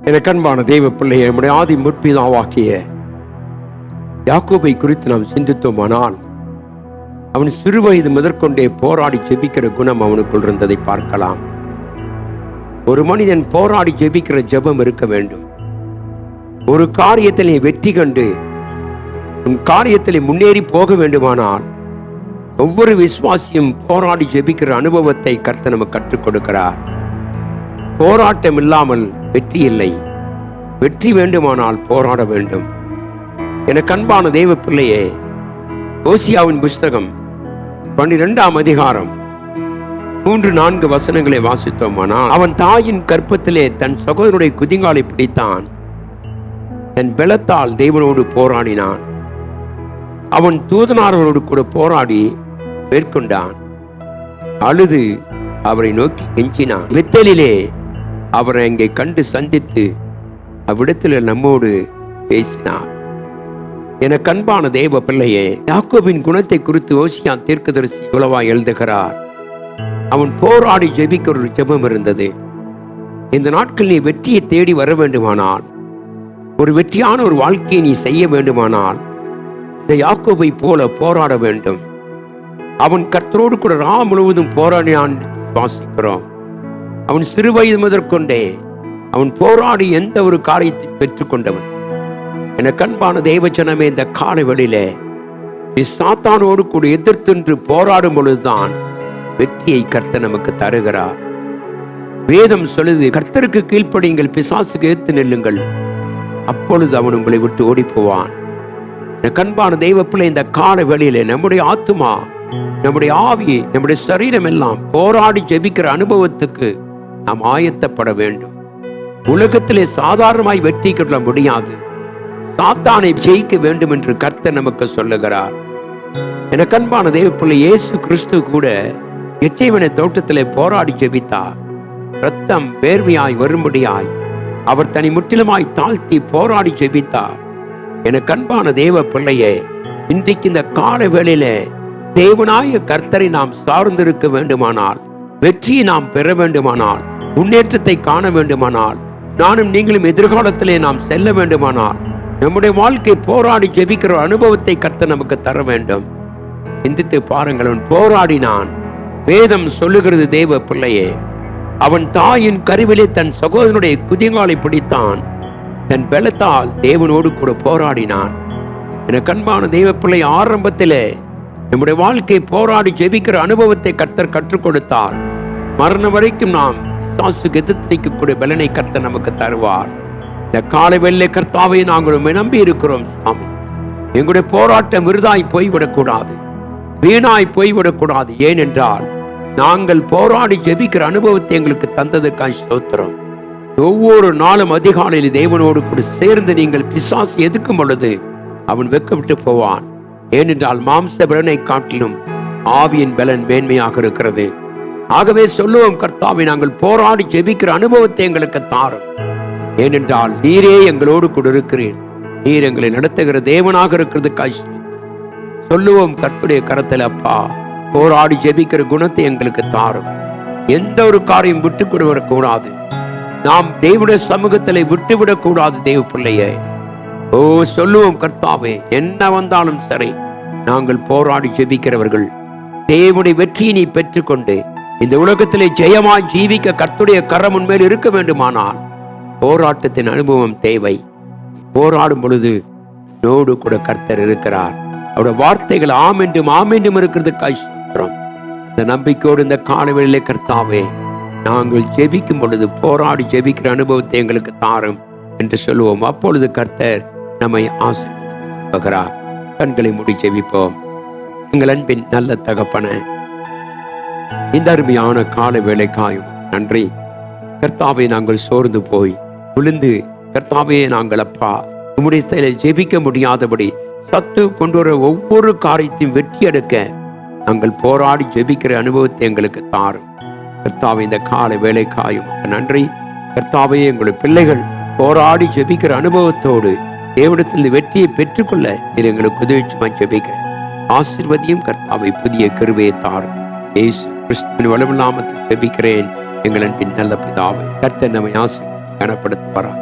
எனக்கு அன்பான தெய்வ பிள்ளையை, நம்முடைய ஆதி முற்பிதாவாக்கிய யாக்கோபை குறித்து நாம் சிந்தித்தோமானால், அவன் சிறுவயது முதற்கொண்டே போராடி ஜெபிக்கிற குணம் அவனுக்குள் இருந்ததை பார்க்கலாம். ஒரு மனிதன் போராடி ஜெபிக்கிற ஜெபம் இருக்க வேண்டும். ஒரு காரியத்திலே வெற்றி கண்டு உன் காரியத்திலே முன்னேறி போக வேண்டுமானால், ஒவ்வொரு விசுவாசியும் போராடி ஜெபிக்கிற அனுபவத்தை கர்த்தர் நமக்கு கற்றுக் கொடுக்கிறார். போராட்டம் இல்லாமல் வெற்றி இல்லை. வெற்றி வேண்டுமானால் போராட வேண்டும். எனக்கு அன்பான தெய்வ பிள்ளையே, ஓசியாவின் புஸ்தகம் 12ஆம் அதிகாரம் 3-4 வசனங்களை வாசித்தோமானால், அவன் தாயின் கற்பத்திலே தன் சகோதரனுடைய குதிங்காலை பிடித்தான். தன் பலத்தால் தேவனோடு போராடினான். அவன் தூதனாரோடு கூட போராடி மேற்கொண்டான். அழுது அவரை நோக்கி கெஞ்சினான். பெத்தேலிலே அவரை அங்கே கண்டு சந்தித்து அவ்விடத்தில் நம்மோடு பேசினார். எனக்கு அன்பான தேவ பிள்ளையே, யாக்கோபின் குணத்தை குறித்து ஓசியா தீர்க்கதரிசி இவ்வளவா எழுதுகிறார். அவன் போராடி ஜெபிக்கிற ஒரு ஜெபம் இருந்தது. இந்த நாட்கள் நீ வெற்றியை தேடி வர வேண்டுமானால், ஒரு வெற்றியான ஒரு வாழ்க்கையை நீ செய்ய வேண்டுமானால், இந்த யாக்கோபை போல போராட வேண்டும். அவன் கர்த்தரோடு கூட ரா முழுவதும் போராடினான் வாசிக்கிறோம். அவன் சிறுவயது முதற்கொண்டே அவன் போராடி எந்த ஒரு காரியத்தை பெற்றுக்கொண்டவன். எனக்கு அன்பான தெய்வஜனமே, இந்த காலை வேளையிலே நீ சாத்தானோடு கூட எதிர்த்து போராடும் பொழுதுதான் வெற்றியை கர்த்தர் நமக்கு தருகிறார். வேதம் சொல்லுது, கர்த்தருக்கு கீழ்ப்படியுங்கள், பிசாசுக்கு ஏத்து நில்லுங்கள், அப்பொழுது அவன் உங்களை விட்டு ஓடி போவான். எனக்கு அன்பான தெய்வ பிள்ளை, இந்த காலை வேளையிலே நம்முடைய ஆத்துமா, நம்முடைய ஆவி, நம்முடைய சரீரம் எல்லாம் போராடி ஜெபிக்கிற அனுபவத்துக்கு நாம் ஆயத்தப்பட வேண்டும். உலகத்திலே சாதாரணமாய் வெற்றி கொள்ள முடியாது. சாத்தானை ஜெயிக்க வேண்டும் என்று கர்த்தர் நமக்கு சொல்லுகிறார். எனக்கு அன்பான தெய்வ பிள்ளை, இயேசு கிறிஸ்து கூட எச்சேவனை தோட்டத்திலே போராடி ஜெபித்தார். ரத்தம் வேர்வையாய் வரும்படியாய் அவர் தனி முற்றிலுமாய் தாழ்த்தி போராடி ஜெபித்தார். எனக்கு அன்பான தேவ பிள்ளையே, இன்றைக்கு இந்த கால வேளையிலே தேவனாய கர்த்தரை நாம் சார்ந்திருக்க வேண்டுமானால், வெற்றியை நாம் பெற வேண்டுமானால், முன்னேற்றத்தை காண வேண்டுமானால், நானும் நீங்களும் எதிர்காலத்திலே நாம் செல்ல வேண்டுமானால், நம்முடைய வாழ்க்கை போராடி ஜெபிக்கிற அனுபவத்தை கர்த்தர் நமக்கு தர வேண்டும். சிந்தித்து பாருங்கள். அவன் போராடினான். வேதம் சொல்லுகிறது தேவ பிள்ளையே, அவன் தாயின் கருவிலே தன் சகோதரனுடைய குதிங்காலை பிடித்தான். தன் பலத்தால் தேவனோடு கூட போராடினான். எனக்கு அன்பான தெய்வ பிள்ளை, ஆரம்பத்திலே நம்முடைய வாழ்க்கை போராடி ஜெபிக்கிற அனுபவத்தை கர்த்தர் கற்றுக் கொடுத்தார். மரணம் வரைக்கும் நாம் சாசுக்கு எதிர்த்திக்கக்கூடிய பலனை கர்த்தர் நமக்கு தருவார். இந்த காலை வெள்ளை கர்த்தாவை நாங்கள் நம்பி இருக்கிறோம் சுவாமி. எங்களுடைய போராட்டம் விருதாய் போய்விடக்கூடாது, வீணாய் போய்விடக்கூடாது. ஏனென்றால் நாங்கள் போராடி ஜெபிக்கிற அனுபவத்தை எங்களுக்கு தந்ததுக்காக ஸ்தோத்திரம். ஒவ்வொரு நாளும் அதிகாலையில் தேவனோடு கூட சேர்ந்து நீங்கள் பிசாசு எதுக்கும் பொழுது அவன் வெட்கப்பட்டு போவான். ஏனென்றால் மாம்ச பலனை காட்டிலும் ஆவியின் பலன் மேன்மையாக இருக்கிறது. ஆகவே சொல்லுவோம், கர்த்தாவை நாங்கள் போராடி ஜெபிக்கிற அனுபவத்தை எங்களுக்கு தாரும். ஏனென்றால் நீரே எங்களோடு கூட இருக்கிறீர். நீர் எங்களை நடத்துகிற தேவனாக இருக்கிறதுக்காக சொல்லுவோம். கர்த்தருடைய கரத்தில் அப்பா, போராடி ஜெபிக்கிற குணத்தை எங்களுக்கு தாரும். எந்த ஒரு காரியம் விட்டு கொடுவிடக்கூடாது. நாம் தேவனுடைய சமூகத்தில் விட்டுவிடக் கூடாது. தேவ பிள்ளையே, ஓ சொல்லுவோம், கர்த்தாவே என்ன வந்தாலும் சரி, நாங்கள் போராடி ஜெபிக்கிறவர்கள். தேவனுடைய வெற்றியை நீ பெற்றுக்கொண்டு இந்த உலகத்திலே ஜெயமாய் ஜீவிக்க கர்த்தருடைய கரம் உன்மேல் இருக்க வேண்டுமானால் போராட்டத்தின் அனுபவம் தேவை. போராடும் பொழுது நோடு கூட கர்த்தர் இருக்கிறார். அவருடைய வார்த்தைகள் ஆம் என்றும் ஆம் என்றும் இருக்கிறதுக்காக சொல்றோம். இந்த நம்பிக்கையோடு இந்த காலவெளியிலே கர்த்தாவே, நாங்கள் ஜெபிக்கும் பொழுது போராடி ஜெபிக்கிற அனுபவத்தை எங்களுக்கு தாரும் என்று சொல்லுவோம். அப்பொழுது கர்த்தர் நம்மை ஆசீர்வதிப்பார். கண்களை மூடி ஜெபிப்போம். எங்கள் அன்பின் நல்ல தகப்பனே, இந்த அருமையான கால வேளைக்காயும் நன்றி. கர்த்தாவே, நாங்கள் சோர்ந்து போய் விழுந்து கர்த்தாவே, நாங்கள் அப்பா உம்முடைய செயலை ஜெபிக்க முடியாதபடி சத்து கொண்டு வர ஒவ்வொரு காரியத்தையும் வெற்றி எடுக்க நாங்கள் போராடி ஜெபிக்கிற அனுபவத்தை எங்களுக்கு தாரும். கர்த்தாவே, இந்த கால வேளைக்காயும் நன்றி. கர்த்தாவே, எங்களுடைய பிள்ளைகள் போராடி ஜெபிக்கிற அனுபவத்தோடு தேவனிடத்தில் வெற்றியை பெற்றுக்கொள்ள எங்களுக்கு உதவிச்சுமாய் ஜெபிக்கிறேன். ஆசீர்வதியும் கர்த்தாவை, புதிய கிருபையை தாரும். இயேசு கிறிஸ்துவின் வல்லமையுள்ள நாமத்தில் ஜெபிக்கிறேன் எங்கள் அன்பின் நல்ல பிதாவே. கர்த்தர் நம்மை ஆசீர்வதித்து கனப்படுத்துவாராக.